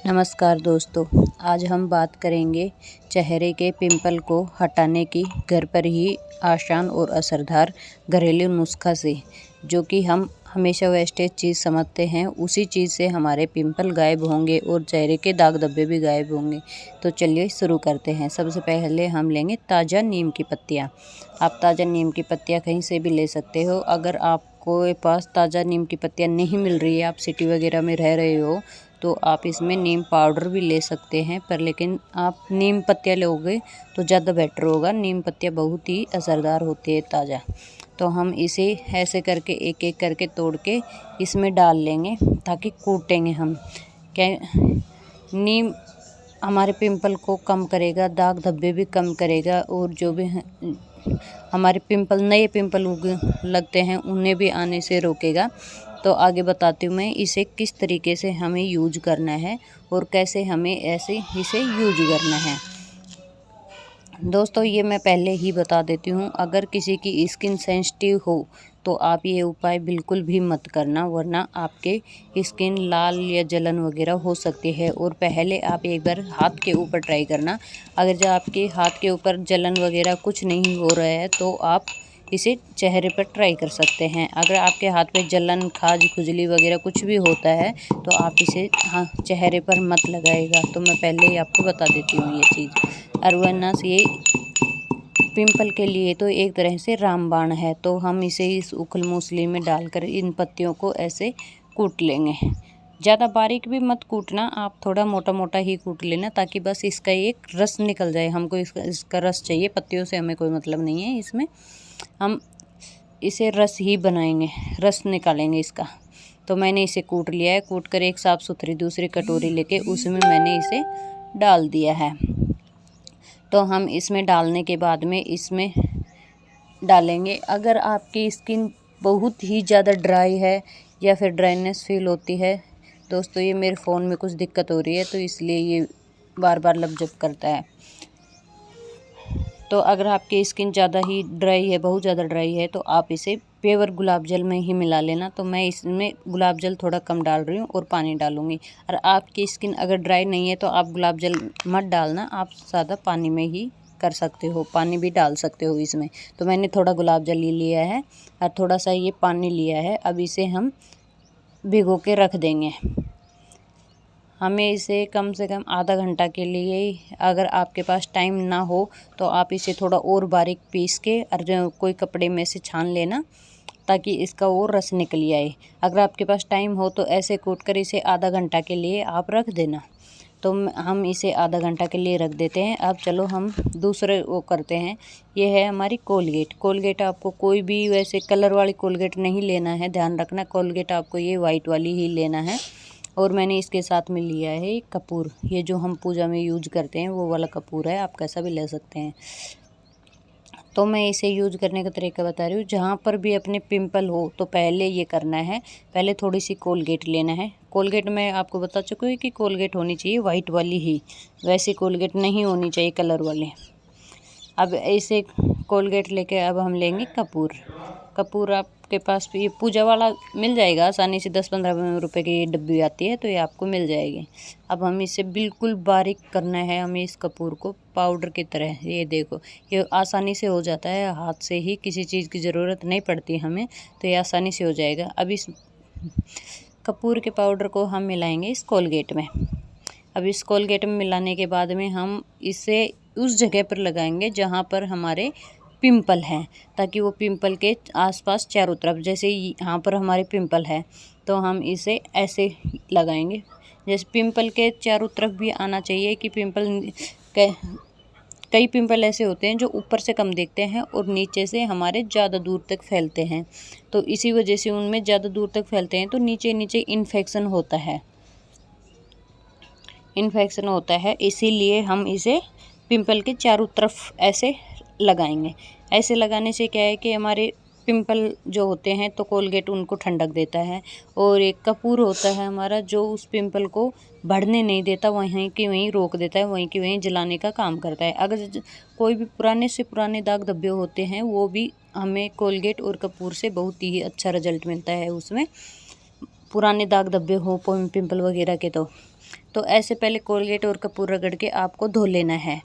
नमस्कार दोस्तों, आज हम बात करेंगे चेहरे के पिंपल को हटाने की घर पर ही आसान और असरदार घरेलू नुस्खा से, जो कि हम हमेशा वेस्टेज चीज़ समझते हैं। उसी चीज़ से हमारे पिंपल गायब होंगे और चेहरे के दाग धब्बे भी गायब होंगे। तो चलिए शुरू करते हैं। सबसे पहले हम लेंगे ताज़ा नीम की पत्तियाँ। आप ताज़ा नीम की पत्तियाँ कहीं से भी ले सकते हो। अगर आपको पास ताज़ा नीम की पत्तियाँ नहीं मिल रही है, आप सिटी वगैरह में रह रहे हो, तो आप इसमें नीम पाउडर भी ले सकते हैं। पर लेकिन आप नीम पत्तियाँ लोगे तो ज़्यादा बेटर होगा। नीम पत्तियाँ बहुत ही असरदार होती है ताज़ा। तो हम इसे ऐसे करके एक एक करके तोड़ के इसमें डाल लेंगे ताकि कूटेंगे हम। क्या नीम हमारे पिंपल को कम करेगा, दाग धब्बे भी कम करेगा, और जो भी हमारे पिंपल नए पिंपल लगते हैं उन्हें भी आने से रोकेगा। तो आगे बताती हूँ मैं इसे किस तरीके से हमें यूज करना है और कैसे हमें ऐसे इसे यूज करना है। दोस्तों, ये मैं पहले ही बता देती हूँ, अगर किसी की स्किन सेंसिटिव हो तो आप ये उपाय बिल्कुल भी मत करना, वरना आपके स्किन लाल या जलन वगैरह हो सकती है। और पहले आप एक बार हाथ के ऊपर ट्राई करना। अगर जब आपके हाथ के ऊपर जलन वगैरह कुछ नहीं हो रहा है तो आप इसे चेहरे पर ट्राई कर सकते हैं। अगर आपके हाथ पे जलन, खाज, खुजली वगैरह कुछ भी होता है तो आप इसे चेहरे पर मत लगाएगा। तो मैं पहले ही आपको बता देती हूँ ये चीज़। और वरना ये पिंपल के लिए तो एक तरह से रामबाण है। तो हम इसे इस उखल मूसली में डालकर इन पत्तियों को ऐसे कूट लेंगे। ज़्यादा बारीक भी मत कूटना, आप थोड़ा मोटा मोटा ही कूट लेना, ताकि बस इसका एक रस निकल जाए। हमको इसका रस चाहिए, पत्तियों से हमें कोई मतलब नहीं है। इसमें हम इसे रस ही बनाएंगे, रस निकालेंगे इसका। तो मैंने इसे कूट लिया है। कूट कर एक साफ़ सुथरी दूसरी कटोरी लेके उसमें मैंने इसे डाल दिया है। तो हम इसमें डालने के बाद में इसमें डालेंगे, अगर आपकी स्किन बहुत ही ज़्यादा ड्राई है या फिर ड्राइनेस फील होती है। दोस्तों, ये मेरे फ़ोन में कुछ दिक्कत हो रही है तो इसलिए ये बार बार लपजप करता है। तो अगर आपकी स्किन ज़्यादा ही ड्राई है, बहुत ज़्यादा ड्राई है, तो आप इसे पेवर गुलाब जल में ही मिला लेना। तो मैं इसमें गुलाब जल थोड़ा कम डाल रही हूँ और पानी डालूँगी। और आपकी स्किन अगर ड्राई नहीं है तो आप गुलाब जल मत डालना, आप सादा पानी में ही कर सकते हो, पानी भी डाल सकते हो इसमें। तो मैंने थोड़ा गुलाब जल ही लिया है और थोड़ा सा ये पानी लिया है। अब इसे हम भिगो के रख देंगे। हमें इसे कम से कम आधा घंटा के लिए, अगर आपके पास टाइम ना हो तो आप इसे थोड़ा और बारीक पीस के और कोई कपड़े में से छान लेना, ताकि इसका और रस निकल आए। अगर आपके पास टाइम हो तो ऐसे कूट कर इसे आधा घंटा के लिए आप रख देना। तो हम इसे आधा घंटा के लिए रख देते हैं। अब चलो हम दूसरे वो करते हैं। ये है हमारी कोलगेट। कोलगेट आपको कोई भी वैसे कलर वाली कोलगेट नहीं लेना है, ध्यान रखना। कोलगेट आपको ये वाइट वाली ही लेना है। और मैंने इसके साथ में लिया है कपूर। ये जो हम पूजा में यूज करते हैं वो वाला कपूर है, आप कैसा भी ले सकते हैं। तो मैं इसे यूज करने का तरीका बता रही हूँ। जहाँ पर भी अपने पिंपल हो तो पहले ये करना है, पहले थोड़ी सी कोलगेट लेना है। कोलगेट मैं आपको बता चुकी हूँ कि कोलगेट होनी चाहिए वाइट वाली ही, वैसी कोलगेट नहीं होनी चाहिए कलर वाली। अब ऐसे कोलगेट लेके अब हम लेंगे कपूर। कपूर आपके पास भी पूजा वाला मिल जाएगा आसानी से, 10-15 रुपए की डब्बी आती है, तो ये आपको मिल जाएगी। अब हम इसे बिल्कुल बारीक करना है, हमें इस कपूर को पाउडर की तरह। ये देखो, ये आसानी से हो जाता है, हाथ से ही, किसी चीज़ की ज़रूरत नहीं पड़ती हमें, तो ये आसानी से हो जाएगा। अब इस कपूर के पाउडर को हम मिलाएंगे इस कोलगेट में। अब इस कोलगेट में मिलाने के बाद में हम इसे उस जगह पर लगाएंगे जहाँ पर हमारे पिंपल हैं, ताकि वो पिंपल के आसपास चारों तरफ, जैसे यहाँ पर हमारे पिंपल है तो हम इसे ऐसे लगाएंगे। जैसे पिंपल के चारों तरफ भी आना चाहिए कि कई पिंपल ऐसे होते हैं जो ऊपर से कम दिखते हैं और नीचे से हमारे ज़्यादा दूर तक फैलते हैं। तो इसी वजह से उनमें ज़्यादा दूर तक फैलते हैं तो नीचे नीचे इन्फेक्शन होता है। इसीलिए हम इसे पिंपल के चारों तरफ ऐसे लगाएंगे। ऐसे लगाने से क्या है कि हमारे पिंपल जो होते हैं तो कोलगेट उनको ठंडक देता है, और एक कपूर होता है हमारा जो उस पिंपल को बढ़ने नहीं देता, वहीं की वहीं रोक देता है, वहीं की वहीं जलाने का काम करता है। अगर कोई भी पुराने से पुराने दाग धब्बे होते हैं वो भी हमें कोलगेट और कपूर से बहुत ही अच्छा रिजल्ट मिलता है उसमें, पुराने दाग धब्बे हो पिंपल वगैरह के। तो ऐसे पहले कोलगेट और कपूर रगड़ के आपको धो लेना है।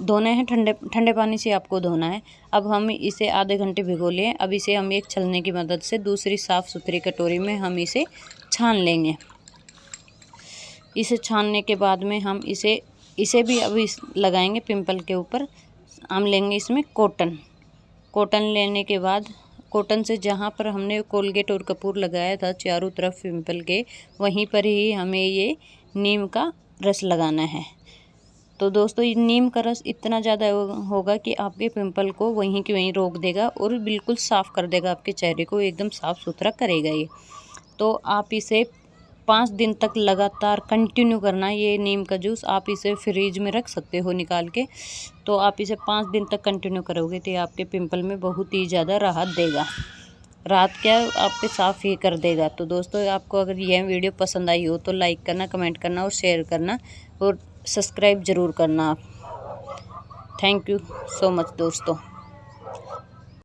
धोना है, ठंडे पानी से आपको धोना है। अब हम इसे आधे घंटे भिगो लिए। अब इसे हम एक छलनी की मदद से दूसरी साफ़ सुथरी कटोरी में हम इसे छान लेंगे। इसे छानने के बाद में हम इसे भी अभी लगाएंगे पिंपल के ऊपर। हम लेंगे इसमें कॉटन लेने के बाद कॉटन से जहाँ पर हमने कोलगेट और कपूर लगाया था चारों तरफ पिंपल के, वहीं पर ही हमें ये नीम का रस लगाना है। तो दोस्तों ये नीम का रस इतना ज़्यादा होगा कि आपके पिंपल को वहीं के वहीं रोक देगा और बिल्कुल साफ़ कर देगा, आपके चेहरे को एकदम साफ़ सुथरा करेगा ये। तो आप इसे 5 दिन तक लगातार कंटिन्यू करना। ये नीम का जूस आप इसे फ्रीज में रख सकते हो निकाल के। तो आप इसे 5 दिन तक कंटिन्यू करोगे तो ये आपके पिंपल में बहुत ही ज़्यादा राहत देगा। राहत क्या, आपके साफ़ ही कर देगा। तो दोस्तों आपको अगर यह वीडियो पसंद आई हो तो लाइक करना, कमेंट करना और शेयर करना और सब्सक्राइब ज़रूर करना आप। थैंक यू सो मच दोस्तों।